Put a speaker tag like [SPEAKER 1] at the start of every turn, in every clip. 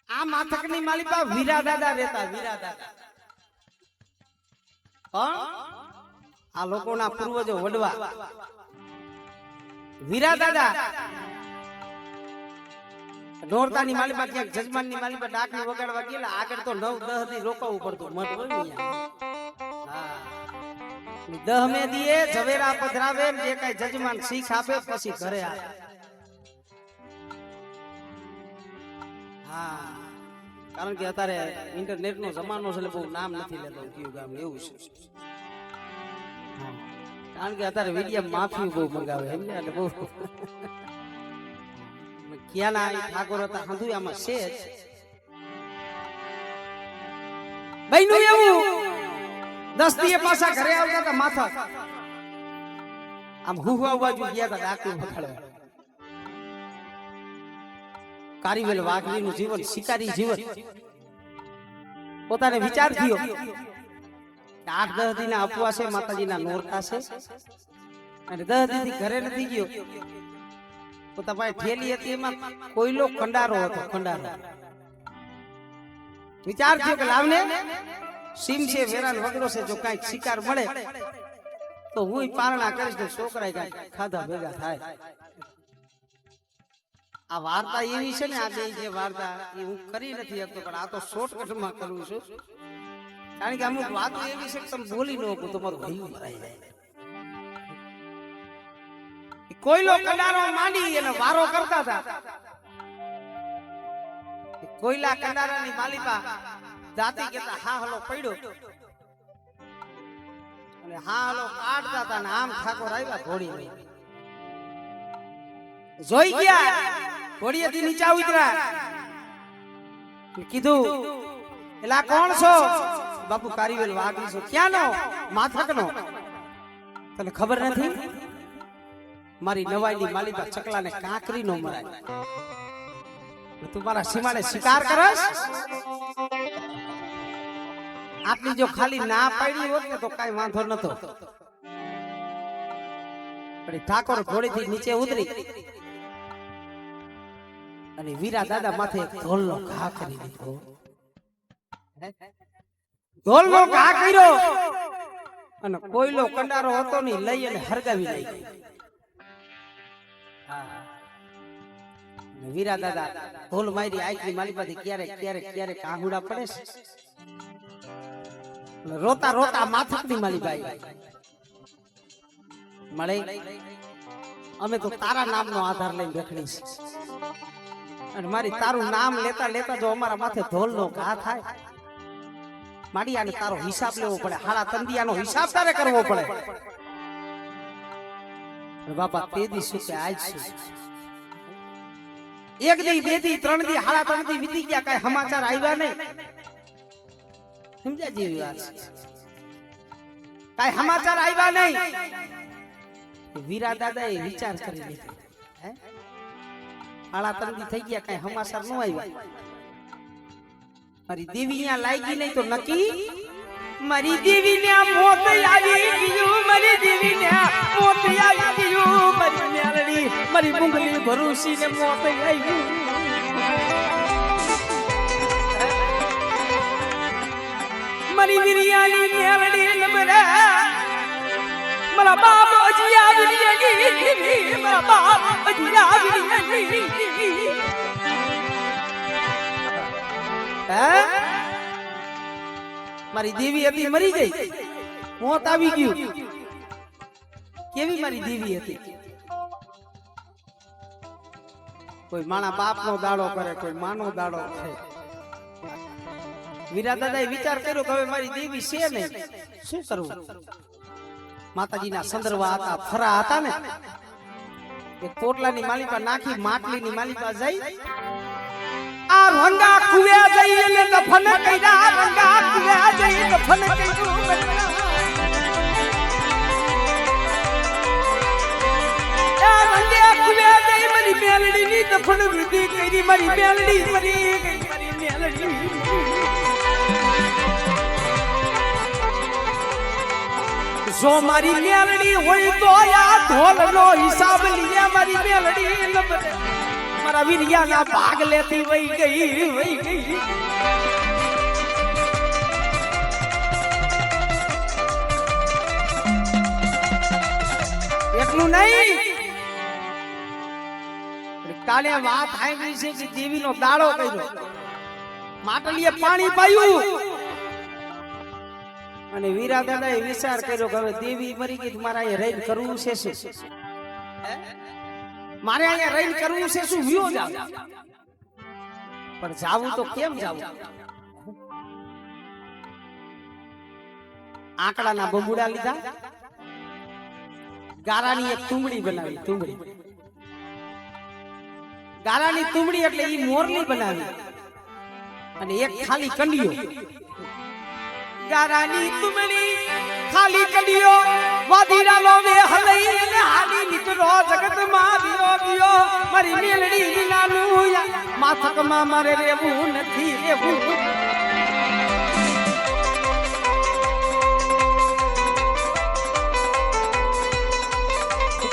[SPEAKER 1] આ માથકની માલિકા વીરા દાદા રહેતા વીરા દાદા પણ આ લોકોના પૂર્વજો વડવા વીરા દાદા નોરતાની માલિકા ક્યાંક જજમાનની માલિકા ડાકની વગાડવા ગયેલા આગળ તો 9-10 થી રોકાવું પડતું મત હોય ને હા 10 મે દીએ ઝવેરા પધરાવે જે કઈ જજમાન શીખ આપે પછી ઘરે આવે હા કારણ કે અત્યારે ઇન્ટરનેટ નો જમાનો છે એટલે બહુ નામ નથી લેતો કયું ગામ એવું છે કારણ કે અત્યારે વિડીયો માફી બહુ મંગાવે સમજે એટલે બહુ ક્યાંના ઠાકોર હતા હંધુ આમાં છે બઈનું એવું 10 દીએ પાછા ઘરે આવતા હતા માથા આમ હુવા બાજુ ગયા હતા ડાકુ પકડવા કારીવેલ વાઘરીનું જીવન શિકારી જીવન પોતાને વિચાર થયો 8-10 દીના ઉપવાસે માતાજીના નોરતા છે અને 10 દીથી ઘરે નથી ગયો પોતા પાસે ઠેલી હતી એમાં કોયલો કંડારો હતો કંડારો વિચાર થયો કે લાવને સીમ છે વેરાન વગરો છે જો કાંઈક શિકાર મળે તો હું પારણા કરીશ ને છોકરા કાંઈક ખાધા ભેગા થાય આ વાર્તા એવી છે ને આજે જે વાર્તા એ હું કરી નથી શકતો પણ આ તો શોર્ટકટમાં કરું છું કારણ કે અમુક વાતો એવી છે કે તમે બોલી ન શકો તમારું ભયું ભરાઈ જાય કોયલો કંડારો માંડી એને વારો કરતા હતા કોયલા કંડારાની માલિકા જાતી કેતા હા હલો પડ્યો અને હા હલો કાઢતા હતા ને આમ ઠાકોર આવ્યા ઘોડી લઈ જોઈ ગયા ઘોડીએથી નીચે ઉતર્યા કીધું એલા કોણ છો બાપુ કારીવેલ વાઘરી છો ક્યાંનો માથકનો તને ખબર નથી મારી નવાઈની માલિકા ચકલાને કાંકરી નો મરાય તું મારા સીમાડે શિકાર કરસ આટલી જો ખાલી ના પાડી હોત ને તો કઈ વાંધો નતો પણ ઠાકોર ઘોડીથી નીચે ઉતરી અને વીરા દાદા માથે ઢોલનો ઘા કરી દીધો ઢોલનો ઘા કર્યો અને કોયલો કંડારો હતો ને લઈ અને હરગાવી લઈ ગઈ વીરા દાદા ઢોલ મારી આંખની માલિકાથી ક્યારેક આહુડા પડે છે રોતા રોતા માથકની માલિકા મળે અમે તો તારા નામનો આધાર લઈને બેઠી છે અને મારી તારું નામ લેતા લેતા જો અમારા માથે ઢોલનો ઘા થાય માડી આને તારો હિસાબ લેવો પડે હાડા તંદિયાનો હિસાબ તારે કરવો પડે બાપા તે દી શું કે આજ શું એક દી બે દી ત્રણ દી હાડા ત્રણ દી વીતી ગયા કઈ સમાચાર આવ્યા નહીં સમજ્યા જેવી વાત કઈ સમાચાર આવ્યા નહીં વીરા દાદા એ વિચાર કરી લીધો હાડા ત્રણ દી થઈ ગયા કઈ સમાચાર ન આવ્યા મારી દેવી અહીંયા લાગી નહીં તો નક્કી મારી દેવી ને મોત આવી ગયું મારી દેવી ને મોત આવી ગયું મારી મેલડી મારી મુંગલી ભરૂસી ને મોત આવી ગયું મારી વિરિયાની મેલડી નમરા મારા બાપ હજી આવી ગઈ મારા બાપ હજી આવી ગઈ મારી દેવી હતી મરી ગઈ મોત આવી ગયું કેવી મારી દેવી હતી કોઈ માણા બાપ નો દાડો કરે કોઈ માનો દાડો કરે વીરા દાદા એ વિચાર કર્યો કે હવે મારી દેવી છે નહીં શું કરવું માતાજીના સંદર્ભા હતા ફરા હતા ને એક પોટલાની માલિકા નાખી માટલીની માલિકા જઈ આ રંગા કુવ્યા જઈ અને દફન કર્યા રંગા કુવ્યા જઈ દફન કર્યું આ રંગા કુવ્યા જઈ મારી મેલડી ની દફન વિધિ કરી મારી મેલડી મરી ગઈ મારી મેલડી જો મારી મેલડી હોય તો આ ઢોલ નો હિસાબ લીયા મારી મેલડી મારા વીરિયાના ભાગ લેતી વઈ ગઈ એટલું નહીં કાલે વાત આવી છે કે દેવીનો દાડો કર્યો માટલીએ પાણી પાયું અને વીરા દાદાએ વિચાર કર્યો કે હવે દેવી મરી ગઈ મારે અહીંયા રહીને કરવું છે શું મારે અહીંયા રહીને કરવું છે શું વ્યો જાવ પણ જાવું તો કેમ જાવું આંકડાના બંબુડા લીધા ગારાની એક તુંબડી બનાવી તુંબડી ગારાની તુંબડી એટલે ઈ મોરલી બનાવી અને એક ખાલી કંડિયો ગારાની તુંબડી ખાલી કંડિયો વાદીરા લો વે હલઈ ને હાલી નીકળો જગત માં દિયો દિયો મારી મેલડી વિનાનું માથક માં મારે રેવું નથી રેવું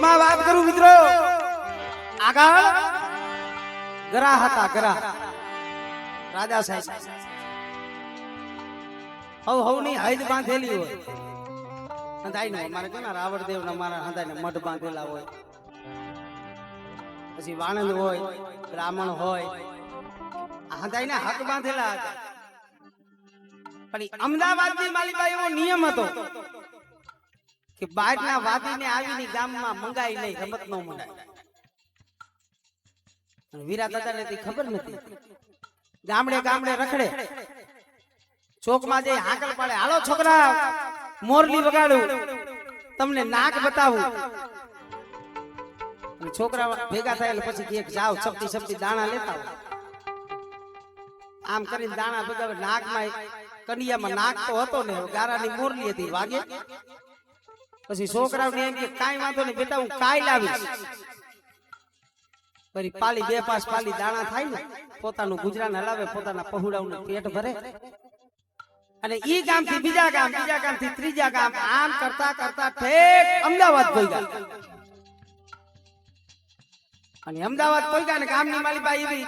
[SPEAKER 1] માં વાત કરું મિત્રો આગળ ગરા હતા ગરા રાજા સાહેબ હવ ની હૈદ બાંધેલી હોય હંધાઈ ને મારે કેના રાવણદેવ ના મારા હંધાઈ ને મઢ બાંધેલા હોય પછી વાણંદ હોય બ્રાહ્મણ હોય હંધાઈ ને હક બાંધેલા હતા પણ અમદાવાદ ની માલિકા એવો નિયમ હતો કે બહારના વાદીને આવીને ગામમાં મંગાઈ નહીં રમત નો મંગાય વીરા દાદાને તે ખબર નથી ગામડે ગામડે રખડે ચોકમાં જઈ હાકલ પાડે હાલો છોકરા મોરલી વગાડું તમને નાક બતાવું અને છોકરા ભેગા થાય એટલે પછી એક જાવ સપટી સપટી દાણા લેતા આમ કરીને દાણા ભેગા નાકમાં કનિયામાં નાક તો હતો ને ગારાની મોરલી હતી વાગે પછી છોકરાઓને એમ કે કાઈ વાંધો નહીં બેટા હું કાઈ લાવીશ ફરી પાલી બે પાસ પાલી દાણા થાય ને પોતાનું ગુજરાન હલાવે પોતાના પહોળાઓનું પેટ ભરે અને ઈ ગામ થી બીજા ગામ થી ત્રીજા ગામ આમ કરતા કરતા ઠેક અમદાવાદ પહોંચ્યા અને અમદાવાદ પહોંચ્યા ને ગામની માલિબાઈ એવી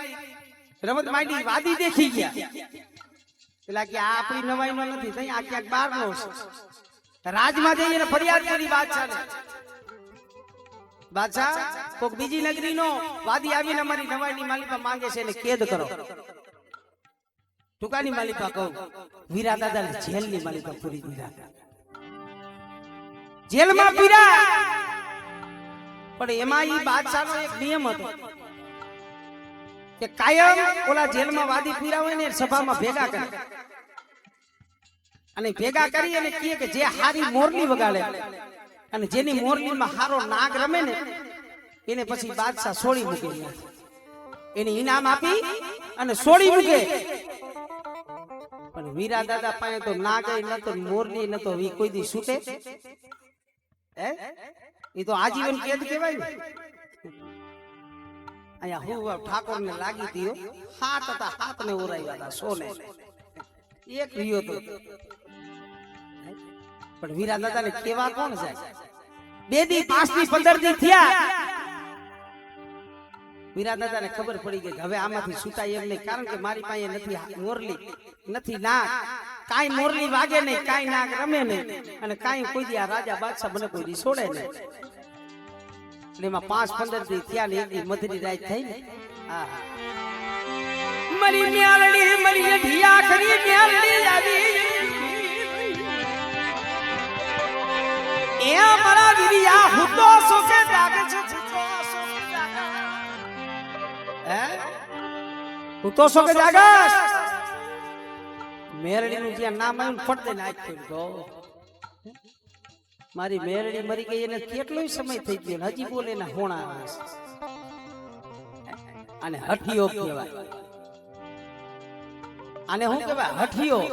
[SPEAKER 1] રમત માંડી વાદી દેખી ગયા પેલા કે આ આપણી નવાઈ નો નથી તઈ આ ક્યાંક બહાર નો રાજમાં જઈને ફરિયાદ કરી બાદશાહ કોક બીજી નગરી નો વાદી આવીને અમારી નવાઈની માલિકા માંગે છે એને કેદ કરો ટુકાની માલિકા કહું વીરા દાદાને જેલની માલિકા પૂરી દીધા જેલમાં પીરા પણ એમાં ઈ બાદશાહનો એક નિયમ હતો કે કાયમ ઓલા જેલમાં વાદી પીરા હોય ને સભામાં ભેગા કરે અને ભેગા કરી અને કહે કે જે હારી મોરલી વગાડે અને જેની મોરલીમાં હારો નાગ રમે ને એને પછી બાદશાહ છોડી મૂકે એને ઇનામ આપી અને છોડી મૂકે પણ વીરા દાદા પાસે તો નાગ ન તો મોરલી ન તો ઈ કોઈ દી છૂટે એ તો આજીવન કેદ કહેવાય ને અહીંયા હું ઠાકોર ને લાગી હતી હાથ હતા હાથ ને ઓરાવ્યા હતા સોને એક રહ્યો તો પણ વીરા દાદા ને કેવા કોણ જાય 2 દી 5 દી 15 દી થયા વીરા દાદા ને ખબર પડી ગઈ હવે આમાંથી છૂટાય એમ નહીં કારણ કે મારી પાસે નથી મોરલી નથી નાગ કાઈ મોરલી વાગે નહીં કાઈ નાગ રમે નહીં અને કાઈ કોઈ દી આ રાજા બાદશાહ મને કોઈ દી છોડે નહીં એટલે એમાં 5-15 દી થયા ને એક દી મધરી રાત થઈ ને હા મરી મ્યાલડી મરી ઢિયા ખરી મ્યાલડી આવી એ મારા વીરિયા હુતો સોકે જાગે છે હુતો સોકે જાગસ મેરડી નું જ્યાં નામ આવ્યું ફટ દઈને આંખ ખોલી દો મારી મેરડી મરી ગઈ એને કેટલો સમય થઈ ગયો હજી બોલે ના હોણા અને હઠિયો કહેવાય આને શું કહેવાય હઠિયો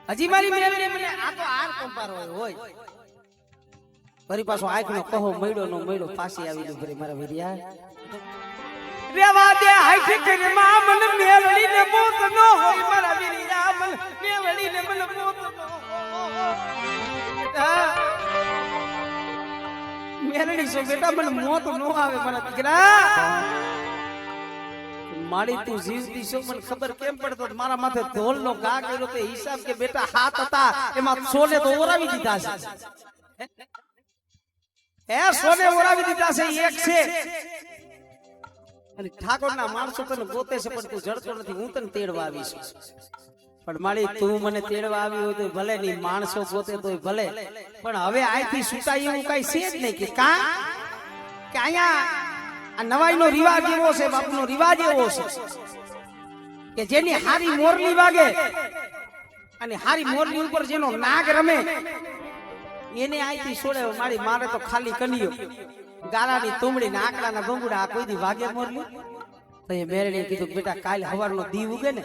[SPEAKER 1] હજી મારી મેરડી મને આ તો આર કંપારો હોય ફરી પાછો આંખ નો કહો મૈડો નો મૈડો પાછી આવી ફરી મારા વીરિયા રેવા દે હાઈઠ કરે માં મન મેરડી ને મોત નો હોય મારા વીરિયા મન મેરડી ને મન મોત નો મેલડી છો બેટા મને મોત નો આવે મને દીકરા મારી તું જીવતી છો મને ખબર કેમ પડતો મારા માથે ઢોલ નો ઘા કર્યો તે હિસાબ કે બેટા હાથ હતા એમાં સોને તો ઓરાવી દીધા છે સોને ઓરાવી દીધા છે એક છે અને ઠાકોરના માણસો તને ગોતે છે પણ તું જડતો નથી હું તને તેડવા આવી છું પણ મારી તું મને તેડવા આવી હોય તો ભલે ની માણસો ગોતે તોય ભલે પણ હવે આથી છૂટાય એવું કઈ છે જ નહીં કે કા કે અહીંયા આ નવાઈનો રિવાજ એવો છે બાપનો રિવાજ એવો છે કે જેની હારી મોરલી વાગે અને હારી મોરલી ઉપર જેનો નાગ રમે એને આઈથી છોડે મારી મારે તો ખાલી કનિયો ગારાની તુમડી ને આકડાના બંગુડા કોઈ દી વાગે મોરલી તો એ મેરડીએ કીધું બેટા કાલ સવારનો દી ઉગે ને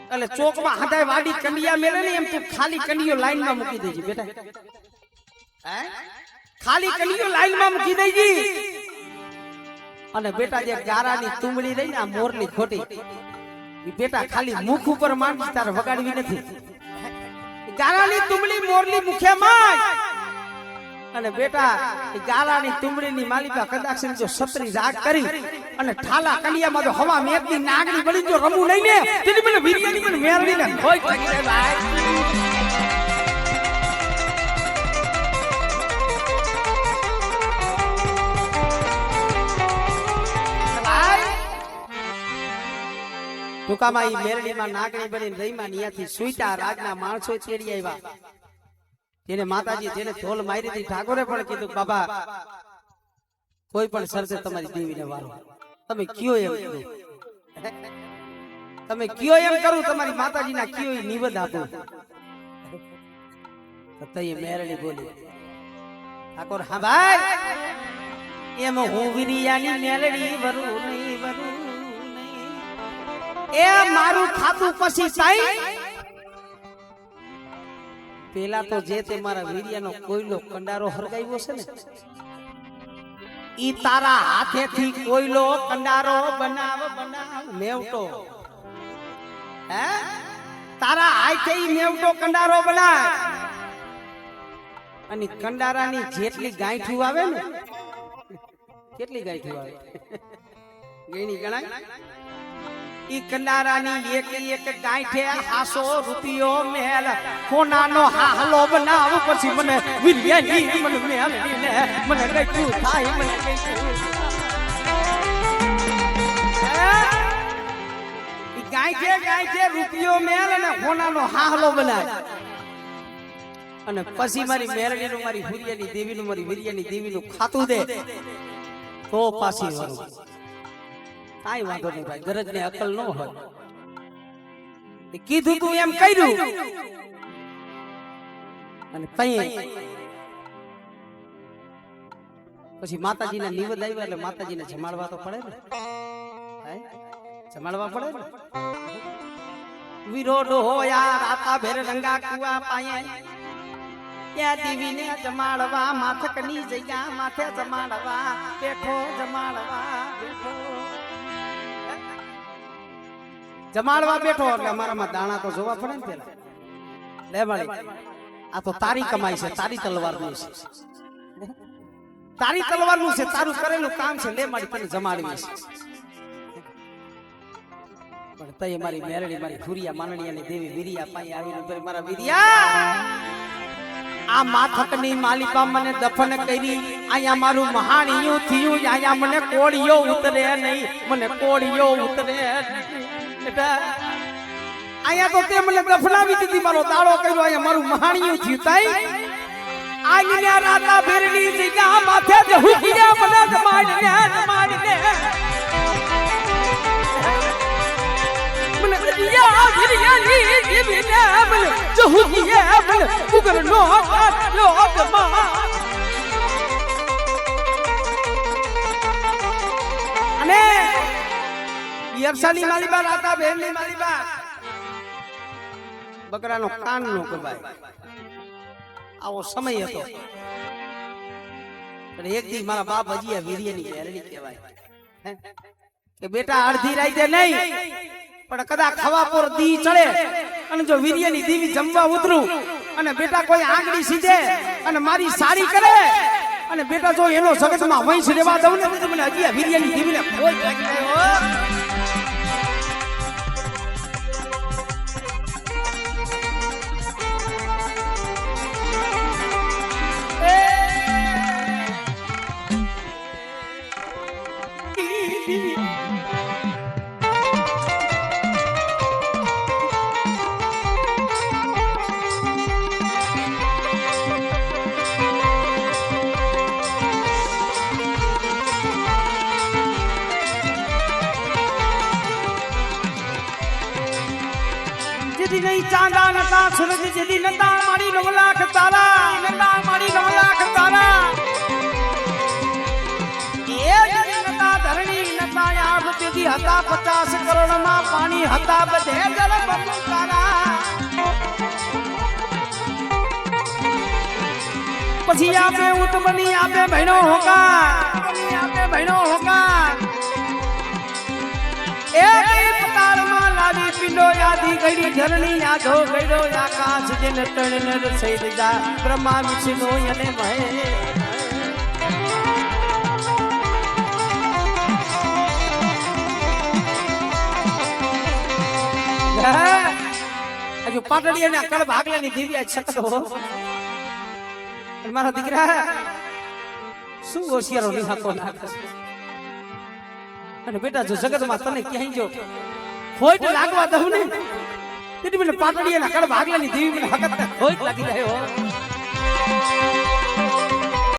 [SPEAKER 1] એટલે ચોકમાં હદાય વાડી કંડિયા મેલે ને એમ તું ખાલી કંડિયો લાઈનમાં મૂકી દેજી બેટા હે ખાલી કંડિયો લાઈનમાં મૂકી દેજી અને બેટા જે ગારાની તુમડી રહી ને આ મોરલી ખોટી એ બેટા ખાલી મુખ ઉપર માંડી તારે વગાડવી નથી ગારાની તુમડી મોરલી મુખે માંડ અને બેટા એ ગારાની તુમડીની માલિકા કદાચ જો સત્રી રાગ કરી અને ઠાલા કલિયામાં જો હવા મેઘની નાગની બળી જો રમું નહીં ને તેની મને વીરયાની મને મેરડી ને હોય ભાઈ ટૂંકામાં ઈ મેરડીમાં નાગણી બનીને રહીમાં નિયાથી સુઈતા રાજના માણસો તેડી આવ્યા જેને માતાજી જેને ઢોલ મારી હતી ઠાકોરે પણ કીધું બાબા કોઈ પણ શરતે તમારી દેવીને વારો તમે કયો એમ કીધું તમે કયો એમ કરું તમારી માતાજીના કયો એ નિવેદ આપું તો એ મેરડી બોલી ઠાકોર હા ભાઈ એમ હું વિરિયાની મેલડી વરું નહીં વરું એ મારું ખાતું પછી સાઈ પેલા તો જે તે મારા વીર્યાનો કોયલો કંડારો હરગાવ્યો છે ને ઈ તારા હાથેથી કોયલો કંડારો બનાવ મેવટો હે તારા હાથે ઈ મેવટો કંડારો બનાવ અને કંડારાની જેટલી ગાંઠું આવે ને કેટલી ગાંઠું આવે ગઈની ગણાય ઈ કંડારાની એક એક ગાંઠે 500 રૂપિયો મેલ કોનાનો હાલો બનાવ પછી મને વિરિયાની મને મેલડીને મને કઈતું થાય મને કઈતું ઈ ગાંઠે ગાંઠે રૂપિયો મેલ અને કોનાનો હાલો બનાવ અને પછી મારી મેલડીનું મારી હુરિયાની દેવીનું મારી વિરિયાની દેવીનું ખાતું દે તો પાછી વરું કાઈ વાંધો નહીં ભાઈ ગરજ ને અકલ ન હોય કીધું તું એમ કર્યું અને પછી માતાજીના નિવેદ આવ્યા એટલે માતાજીને જમાડવા તો પડે ને જમાડવા પડે ને વિરોડો હોયા રાતા ભેર રંગા કુવા પાયે ત્યાં દેવીને જમાડવા માથકની જગ્યા માથે જમાડવા બેઠો જમાડવા બેઠો જમાડવા બેઠો એટલે અમારામાં દાણા તો જોવા પડે ને પેલા લે મારી આ તો તારી કમાઈ છે તારી તલવારનું છે તારી તલવારનું છે તારું કરેલું કામ છે લે મારી તને જમાડવી છે પણ તઈ મારી મેરડી મારી હુરિયા માનણીયાની દેવી વિરિયા પાઈ આવીને મારા વિરિયા આ માથકની માલિકા મને દફન કરી અહીંયા મારું મહાણિયું થયું અહીંયા મને કોળીઓ ઉતરે નહીં મને કોળીઓ ઉતરે અહીંયા તો તે મને દફનાવી દીધી મારો દાડો કર્યો અહીંયા મારું મહાણિયું થયું તાઈ આજને રાતા ભેરની જગ્યા માથે જ હુકિયા મને જમાડીને મને દિયા વિરિયાની જીવીને મને જહુકિયા મને ઉગર નો લોકમાં અને યરસાની માલીબા રાતા ભેરની માલીબા બકરાનો કાન નો કબાય આવો સમય હતો પણ એક દી મારા બાપ હજી વીર્યની મેરડી કહેવાય કે બેટા અડધી રાતે નહીં પણ કદાચ ખવા પર દી ચડે અને જો વીર્યની દેવી જમવા ઉતરું અને બેટા કોઈ આંગળી સીધે અને મારી સાડી કરે અને બેટા જો એનો જગતમાં વંશ રહેવા દઉં ને તો મને હજી વીર્યની જીવીને કોઈ લાગી જાય હો. જેદી નહીં ચાંદા નતા સૂરજ જેદી નતા મારી 9 લાખ તારા નતા મારી 9 લાખ તારા એ જેદી નતા ધરણી નતા આગ તેદી હતા 50 કરોડમાં પાણી હતા બધે જલ બબુ તારા પછી આપે ઉતમની આપે ભણો હોકા આપે ભણો હોકા એ પતારમાં લાવી પિંડો યાદી ગઈ ધરણી યાદો ગયો આકાશ જેને તણ નર સૈદ જા બ્રહ્મા વિષ્ણુ અને મહે હજુ પાટડીએ ને કળ ભાગલાની દેવી આ છકડો મારા દીકરા શું હોશિયારો નિહાકો નાખે અને બેટા જો જગતમાં તને ક્યાંય જો ખોટ લાગવા દઉં ને તેથી મને પાટડીએ ના કળ ભાગલાની દેવી મને હકત ખોટ લાગી જાય હો.